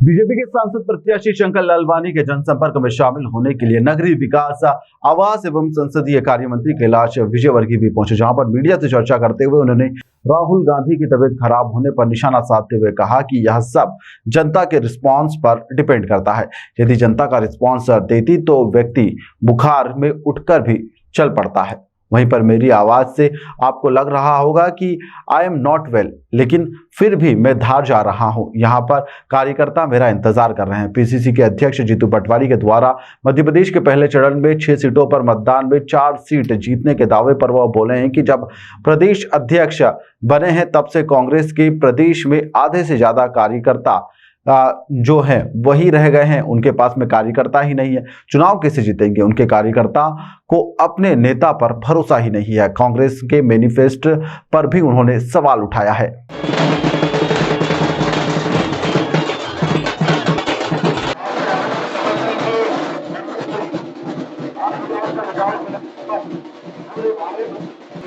BJP के सांसद प्रत्याशी शंकर लालवानी के जनसंपर्क में शामिल होने के लिए नगरीय विकास, आवास एवं संसदीय कार्य मंत्री कैलाश विजयवर्गीय भी पहुंचे, जहां पर मीडिया से चर्चा करते हुए उन्होंने राहुल गांधी की तबीयत खराब होने पर निशाना साधते हुए कहा कि यह सब जनता के रिस्पांस पर डिपेंड करता है। यदि जनता का रिस्पांस देती तो व्यक्ति बुखार में उठकर भी चल पड़ता है। वहीं पर मेरी आवाज से आपको लग रहा होगा कि आई एम नॉट वेल, लेकिन फिर भी मैं धार जा रहा हूं। यहां पर कार्यकर्ता मेरा इंतजार कर रहे हैं। पीसीसी के अध्यक्ष जीतू पटवारी के द्वारा मध्य प्रदेश के पहले चरण में 6 सीटों पर मतदान में 4 सीट जीतने के दावे पर वह बोले हैं कि जब प्रदेश अध्यक्ष बने हैं तब से कांग्रेस के प्रदेश में आधे से ज्यादा कार्यकर्ता जो है वही रह गए हैं। उनके पास में कार्यकर्ता ही नहीं है। चुनाव कैसे जीतेंगे? उनके कार्यकर्ता को अपने नेता पर भरोसा ही नहीं है। कांग्रेस के मैनिफेस्टो पर भी उन्होंने सवाल उठाया है।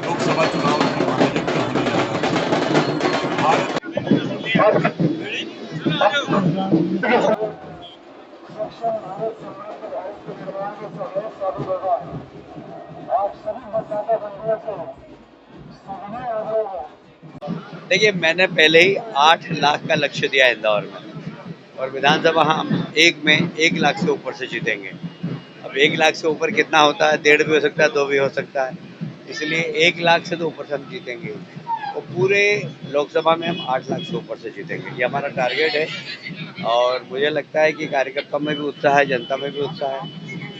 लोकसभा चुनाव देखिए, मैंने पहले ही 8 लाख का लक्ष्य दिया इंदौर में, और विधानसभा हम 1 लाख से ऊपर से जीतेंगे। अब 1 लाख से ऊपर कितना होता है? 1.5 भी हो सकता है, 2 भी हो सकता है। इसलिए 1 लाख से तो ऊपर से हम जीतेंगे, और पूरे लोकसभा में हम 8 लाख से ऊपर से जीतेंगे। ये हमारा टारगेट है, और मुझे लगता है कि कार्यकर्ताओं में भी उत्साह है, जनता में भी उत्साह है।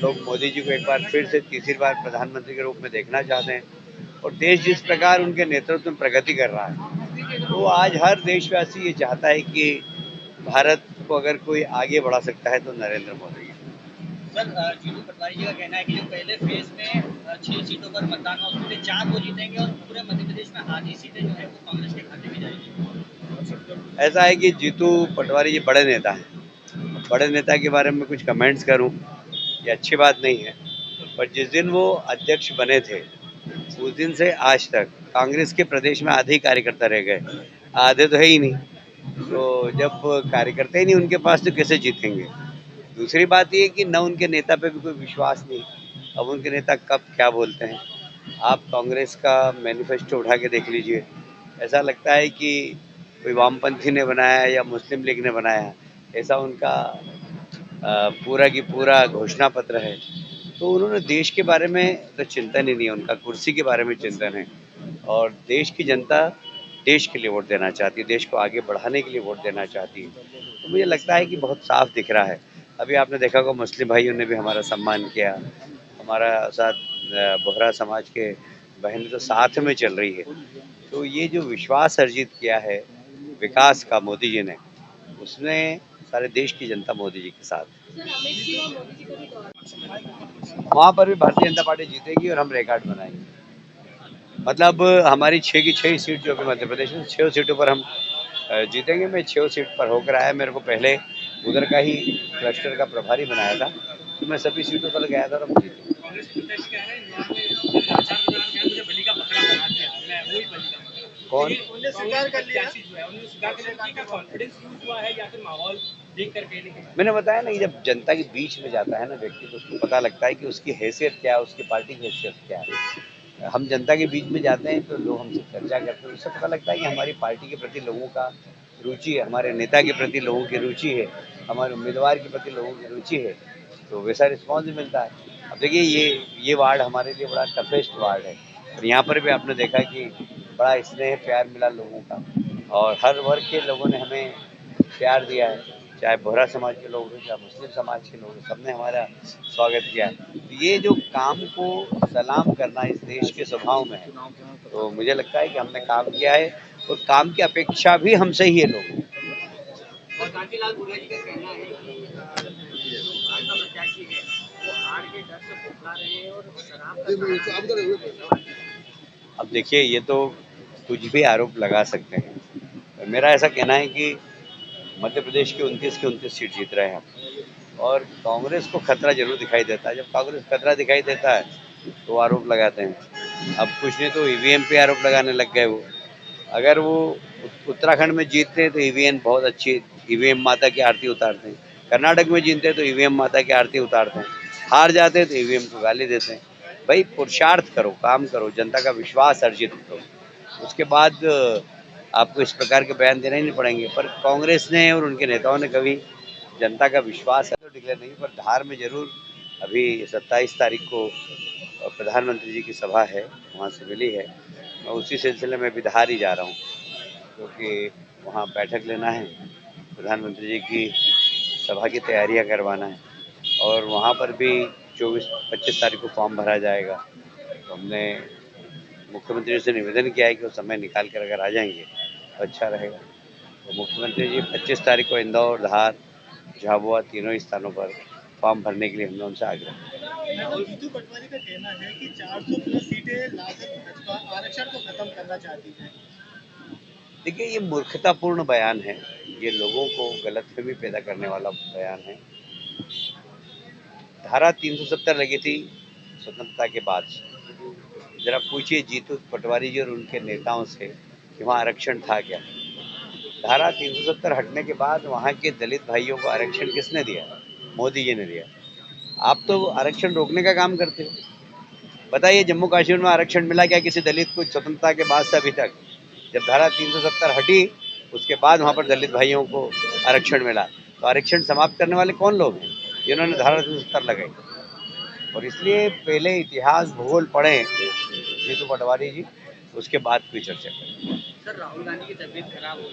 लोग मोदी जी को एक बार फिर से तीसरी बार प्रधानमंत्री के रूप में देखना चाहते हैं, और देश जिस प्रकार उनके नेतृत्व में प्रगति कर रहा है, तो आज हर देशवासी ये चाहता है कि भारत को अगर कोई आगे बढ़ा सकता है तो नरेंद्र मोदी। सर, जीतू पटवारी जी का कहना है कि जो पहले फेज में 6 सीटों पर मतदान हुआ उसमें 4 वो जीतेंगे, और पूरे मध्य प्रदेश में आधी सीटें जो है वो कांग्रेस के खाते में जाएगी। ऐसा है कि जीतू पटवारी जी बड़े नेता हैं। बड़े नेता के बारे में कुछ कमेंट्स करूं ये अच्छी बात नहीं है, पर जिस दिन वो अध्यक्ष बने थे उस दिन से आज तक कांग्रेस के प्रदेश में आधे कार्यकर्ता रह गए, आधे तो है ही नहीं। तो जब कार्यकर्ता ही नहीं उनके पास तो कैसे जीतेंगे? दूसरी बात ये कि न उनके नेता पे भी कोई विश्वास नहीं। अब उनके नेता कब क्या बोलते हैं, आप कांग्रेस का मैनिफेस्टो उठा के देख लीजिए। ऐसा लगता है कि कोई वामपंथी ने बनाया या मुस्लिम लीग ने बनाया, ऐसा उनका पूरा की पूरा घोषणा पत्र है। तो उन्होंने देश के बारे में तो चिंतन ही नहीं है, उनका कुर्सी के बारे में चिंतन है, और देश की जनता देश के लिए वोट देना चाहती है, देश को आगे बढ़ाने के लिए वोट देना चाहती है। तो मुझे लगता है कि बहुत साफ दिख रहा है। अभी आपने देखा होगा मुस्लिम भाइयों ने भी हमारा सम्मान किया, हमारा साथ बोहरा समाज के बहनें तो साथ में चल रही है। तो ये जो विश्वास अर्जित किया है विकास का मोदी जी ने, उसमें सारे देश की जनता मोदी जी के साथ। वहाँ पर भी भारतीय जनता पार्टी जीतेगी और हम रिकॉर्ड बनाएंगे। मतलब हमारी 6 की 6 सीट जो कि मध्य प्रदेश में 6 सीटों पर हम जीतेंगे। मैं 6 सीट पर होकर आया, मेरे को पहले उधर का ही क्लस्टर का प्रभारी बनाया था, तो मैं सभी सीटों पर गया था और हम जीते। कौन? मैंने बताया ना कि जब जनता के बीच में जाता है ना व्यक्ति, तो उसको पता लगता है कि उसकी हैसियत क्या है, उसकी पार्टी की हैसियत क्या है। हम जनता के बीच में जाते हैं तो लोग हमसे चर्चा करते हैं, उससे पता लगता है कि हमारी पार्टी के प्रति लोगों का रुचि है, हमारे नेता के प्रति लोगों की रुचि है, हमारे उम्मीदवार के प्रति लोगों की रुचि है, तो वैसा रिस्पॉन्स भी मिलता है। अब देखिए, ये वार्ड हमारे लिए बड़ा टफेस्ट वार्ड है, और यहाँ पर भी आपने देखा कि बड़ा स्नेह प्यार मिला लोगों का, और हर वर्ग के लोगों ने हमें प्यार दिया है, चाहे बोहरा समाज के लोग हैं, चाहे मुस्लिम समाज के लोग हैं, सबने हमारा स्वागत किया है। तो ये जो काम को सलाम करना इस देश के स्वभाव में है, तो मुझे लगता है कि हमने काम किया है, और काम की अपेक्षा भी हमसे ही है लोग। और कांतिलाल भूरिया जी का कहना है कि भाजपा प्रत्याशी है वो हार के डर से खोखला रहे हैं और शराब का। अब देखिए, ये तो कुछ भी आरोप लगा सकते हैं। मेरा ऐसा कहना है कि मध्य प्रदेश के 29 सीट जीत रहे हैं हम, और कांग्रेस को खतरा जरूर दिखाई देता है। जब कांग्रेस खतरा दिखाई देता है तो आरोप लगाते हैं। अब कुछ नहीं तो ईवीएम पे आरोप लगाने लग गए वो। अगर वो उत्तराखंड में जीतते हैं तो ईवीएम बहुत अच्छी, ईवीएम माता की आरती उतारते हैं। कर्नाटक में जीतते हैं तो ईवीएम माता की आरती उतारते हैं। हार जाते हैं तो ईवीएम को गाली देते हैं। भाई पुरुषार्थ करो, काम करो, जनता का विश्वास अर्जित करो, उसके बाद आपको इस प्रकार के बयान देने ही नहीं पड़ेंगे। पर कांग्रेस ने और उनके नेताओं ने कभी जनता का विश्वास तो डिक्लेयर नहीं, पर धार में जरूर अभी 27 तारीख को प्रधानमंत्री जी की सभा है, वहाँ से मिली है। मैं उसी सिलसिले में भी धार ही जा रहा हूँ, क्योंकि वहाँ बैठक लेना है, प्रधानमंत्री जी की सभा की तैयारियां करवाना है, और वहाँ पर भी 24-25 तारीख को फॉर्म भरा जाएगा। तो हमने मुख्यमंत्री से निवेदन किया है कि वो समय निकाल कर अगर आ जाएंगे तो अच्छा रहेगा। तो मुख्यमंत्री जी 25 तारीख को इंदौर, धार, झाबुआ तीनों ही स्थानों पर फॉर्म भरने के लिए हमने उनसे आग्रह किया। और जीतू पटवारी का कहना है कि 400 प्लस सीटें लाकर भाजपा आरक्षण को खत्म करना चाहती है। देखिए, ये मूर्खतापूर्ण बयान है, ये लोगों को गलतफहमी पैदा करने वाला बयान है। धारा 370 लगी थी स्वतंत्रता के बाद से। जरा पूछिए जीतू पटवारी जी और उनके नेताओं से कि वहाँ आरक्षण था क्या। धारा 370 हटने के बाद वहाँ के दलित भाइयों को आरक्षण किसने दिया? मोदी जी ने दिया। आप तो आरक्षण रोकने का काम करते हो। बताइए, जम्मू कश्मीर में आरक्षण मिला क्या किसी दलित को स्वतंत्रता के बाद से अभी तक? जब धारा 370 हटी, उसके बाद वहाँ पर दलित भाइयों को आरक्षण मिला। तो आरक्षण समाप्त करने वाले कौन लोग हैं जिन्होंने धारा 370 लगाई? और इसलिए पहले इतिहास भूगोल पढ़ें जीतू पटवारी जी, उसके बाद कोई चर्चा करें। सर, राहुल गांधी की तबीयत खराब हो गई।